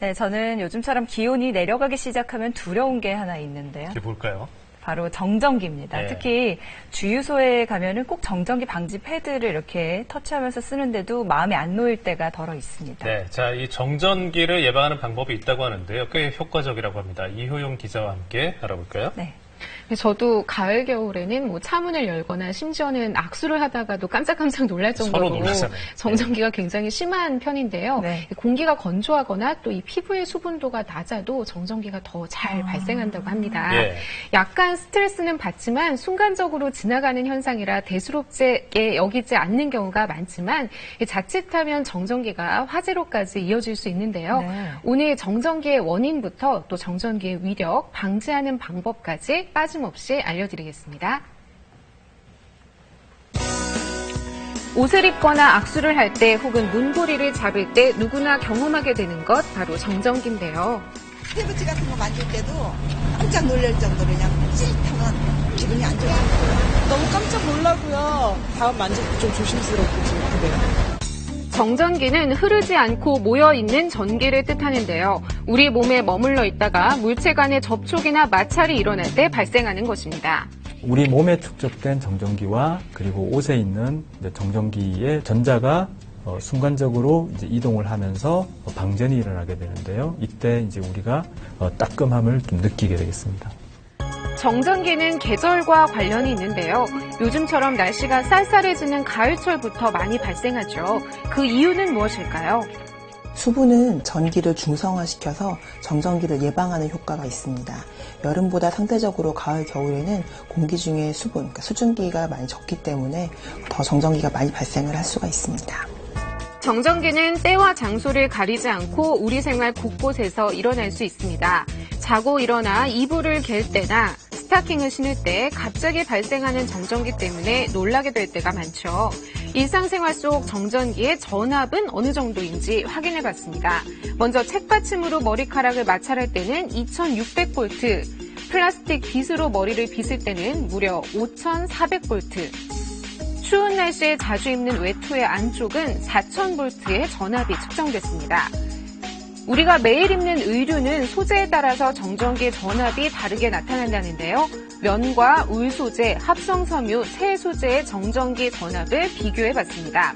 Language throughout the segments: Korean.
네, 저는 요즘처럼 기온이 내려가기 시작하면 두려운 게 하나 있는데요. 그게 뭘까요? 바로 정전기입니다. 네. 특히 주유소에 가면은 꼭 정전기 방지 패드를 이렇게 터치하면서 쓰는데도 마음이 안 놓일 때가 덜어 있습니다. 네, 자, 이 정전기를 예방하는 방법이 있다고 하는데요. 꽤 효과적이라고 합니다. 이효용 기자와 함께 알아볼까요? 네. 저도 가을 겨울에는 뭐 차문을 열거나 심지어는 악수를 하다가도 깜짝깜짝 놀랄 정도로 서로 놀라잖아요. 정전기가 굉장히 심한 편인데요. 네. 공기가 건조하거나 또 이 피부의 수분도가 낮아도 정전기가 더 잘 발생한다고 합니다. 예. 약간 스트레스는 받지만 순간적으로 지나가는 현상이라 대수롭게 여기지 않는 경우가 많지만 자칫하면 정전기가 화재로까지 이어질 수 있는데요. 네. 오늘 정전기의 원인부터 또 정전기의 위력, 방지하는 방법까지 빠짐없이 알려드리겠습니다. 옷을 입거나 악수를 할 때 혹은 문고리를 잡을 때 누구나 경험하게 되는 것 바로 정전기인데요. 피부치 같은 거 만질 때도 깜짝 놀랄 정도로 그냥 찌릿하면 기분이 안 좋아요. 너무 깜짝 놀라고요. 다음 만질 때 좀 조심스럽고 좀 그래요. 정전기는 흐르지 않고 모여있는 전기를 뜻하는데요. 우리 몸에 머물러 있다가 물체 간의 접촉이나 마찰이 일어날 때 발생하는 것입니다. 우리 몸에 축적된 정전기와 그리고 옷에 있는 정전기의 전자가 순간적으로 이제 이동을 하면서 방전이 일어나게 되는데요. 이때 이제 우리가 따끔함을 좀 느끼게 되겠습니다. 정전기는 계절과 관련이 있는데요. 요즘처럼 날씨가 쌀쌀해지는 가을철부터 많이 발생하죠. 그 이유는 무엇일까요? 수분은 전기를 중성화시켜서 정전기를 예방하는 효과가 있습니다. 여름보다 상대적으로 가을, 겨울에는 공기 중에 수분, 그러니까 수증기가 많이 적기 때문에 더 정전기가 많이 발생을 할 수가 있습니다. 정전기는 때와 장소를 가리지 않고 우리 생활 곳곳에서 일어날 수 있습니다. 자고 일어나 이불을 갤 때나 스타킹을 신을 때 갑자기 발생하는 정전기 때문에 놀라게 될 때가 많죠. 일상생활 속 정전기의 전압은 어느 정도인지 확인해 봤습니다. 먼저 책받침으로 머리카락을 마찰할 때는 2600V, 플라스틱 빗으로 머리를 빗을 때는 무려 5400V, 추운 날씨에 자주 입는 외투의 안쪽은 4000V의 전압이 측정됐습니다. 우리가 매일 입는 의류는 소재에 따라서 정전기의 전압이 다르게 나타난다는데요. 면과 울 소재, 합성 섬유 세 소재의 정전기 전압을 비교해봤습니다.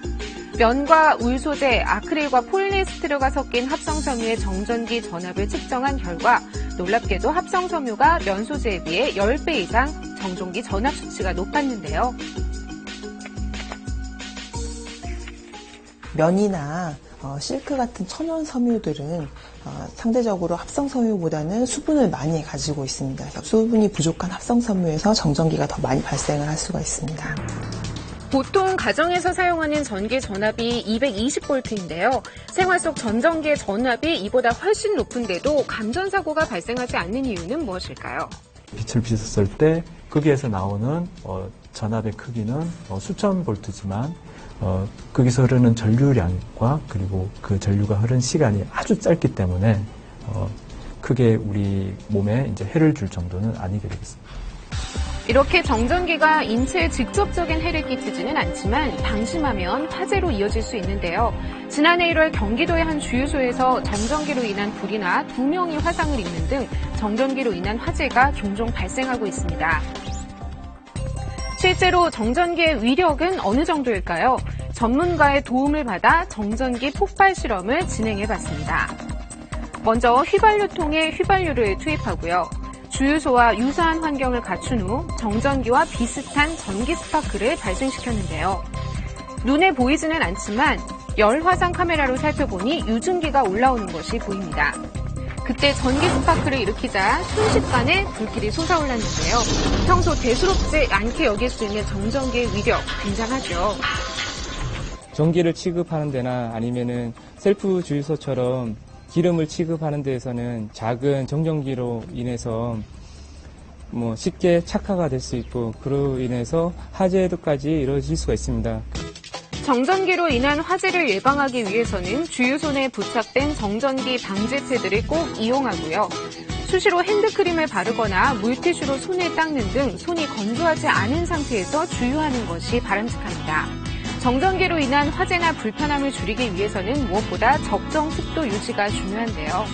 면과 울 소재, 아크릴과 폴리에스테르가 섞인 합성 섬유의 정전기 전압을 측정한 결과 놀랍게도 합성 섬유가 면 소재에 비해 10배 이상 정전기 전압 수치가 높았는데요. 면이나 실크 같은 천연 섬유들은 상대적으로 합성 섬유보다는 수분을 많이 가지고 있습니다. 그래서 수분이 부족한 합성 섬유에서 정전기가 더 많이 발생을 할 수가 있습니다. 보통 가정에서 사용하는 전기 전압이 220V인데요. 생활 속 전전기의 전압이 이보다 훨씬 높은데도 감전사고가 발생하지 않는 이유는 무엇일까요? 빛을 비췄을 때 거기에서 나오는 전압의 크기는 수천 볼트지만 거기서 흐르는 전류량과 그리고 그 전류가 흐른 시간이 아주 짧기 때문에 크게 우리 몸에 이제 해를 줄 정도는 아니게 되겠습니다. 이렇게 정전기가 인체에 직접적인 해를 끼치지는 않지만 방심하면 화재로 이어질 수 있는데요. 지난해 1월 경기도의 한 주유소에서 정전기로 인한 불이나 2명이 화상을 입는 등 정전기로 인한 화재가 종종 발생하고 있습니다. 실제로 정전기의 위력은 어느 정도일까요? 전문가의 도움을 받아 정전기 폭발 실험을 진행해봤습니다. 먼저 휘발유통에 휘발유를 투입하고요. 주유소와 유사한 환경을 갖춘 후 정전기와 비슷한 전기 스파크를 발생시켰는데요. 눈에 보이지는 않지만 열화상 카메라로 살펴보니 유증기가 올라오는 것이 보입니다. 그때 전기 스파크를 일으키자 순식간에 불길이 솟아올랐는데요. 평소 대수롭지 않게 여길 수 있는 정전기의 위력 굉장하죠. 전기를 취급하는 데나 아니면은 셀프 주유소처럼 기름을 취급하는 데에서는 작은 정전기로 인해서 쉽게 착화가 될 수 있고 그로 인해서 화재도까지 이루어질 수가 있습니다. 정전기로 인한 화재를 예방하기 위해서는 주유소 내에 부착된 정전기 방지 패드를 꼭 이용하고요. 수시로 핸드크림을 바르거나 물티슈로 손을 닦는 등 손이 건조하지 않은 상태에서 주유하는 것이 바람직합니다. 정전기로 인한 화재나 불편함을 줄이기 위해서는 무엇보다 적정 습도 유지가 중요한데요.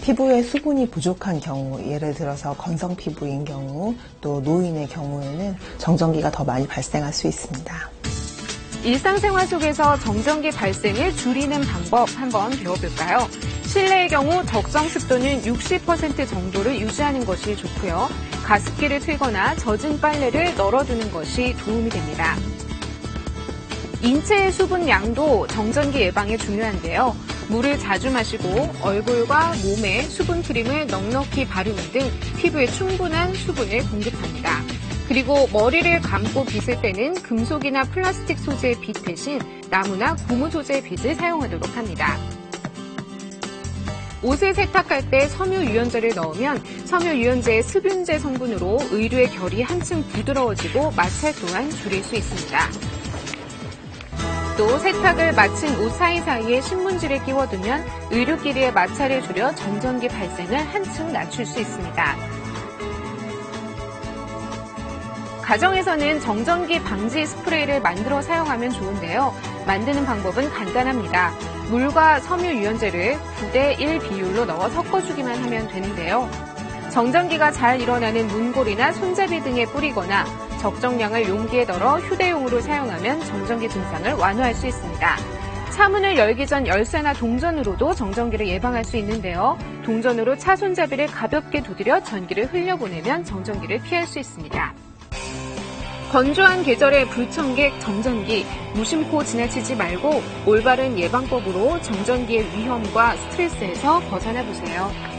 피부에 수분이 부족한 경우, 예를 들어서 건성 피부인 경우, 또 노인의 경우에는 정전기가 더 많이 발생할 수 있습니다. 일상생활 속에서 정전기 발생을 줄이는 방법 한번 배워볼까요? 실내의 경우 적정 습도는 60% 정도를 유지하는 것이 좋고요. 가습기를 틀거나 젖은 빨래를 널어두는 것이 도움이 됩니다. 인체의 수분 양도 정전기 예방에 중요한데요. 물을 자주 마시고 얼굴과 몸에 수분 크림을 넉넉히 바르는 등 피부에 충분한 수분을 공급합니다. 그리고 머리를 감고 빗을 때는 금속이나 플라스틱 소재의 빗 대신 나무나 고무 소재의 빗을 사용하도록 합니다. 옷을 세탁할 때 섬유유연제를 넣으면 섬유유연제의 습윤제 성분으로 의류의 결이 한층 부드러워지고 마찰 또한 줄일 수 있습니다. 또 세탁을 마친 옷 사이사이에 신문지를 끼워두면 의류끼리의 마찰을 줄여 정전기 발생을 한층 낮출 수 있습니다. 가정에서는 정전기 방지 스프레이를 만들어 사용하면 좋은데요. 만드는 방법은 간단합니다. 물과 섬유유연제를 9대1 비율로 넣어 섞어주기만 하면 되는데요. 정전기가 잘 일어나는 문고리나 손잡이 등에 뿌리거나 적정량을 용기에 덜어 휴대용으로 사용하면 정전기 증상을 완화할 수 있습니다. 차문을 열기 전 열쇠나 동전으로도 정전기를 예방할 수 있는데요. 동전으로 차 손잡이를 가볍게 두드려 전기를 흘려보내면 정전기를 피할 수 있습니다. 건조한 계절의 불청객, 정전기, 무심코 지나치지 말고 올바른 예방법으로 정전기의 위험과 스트레스에서 벗어나 보세요.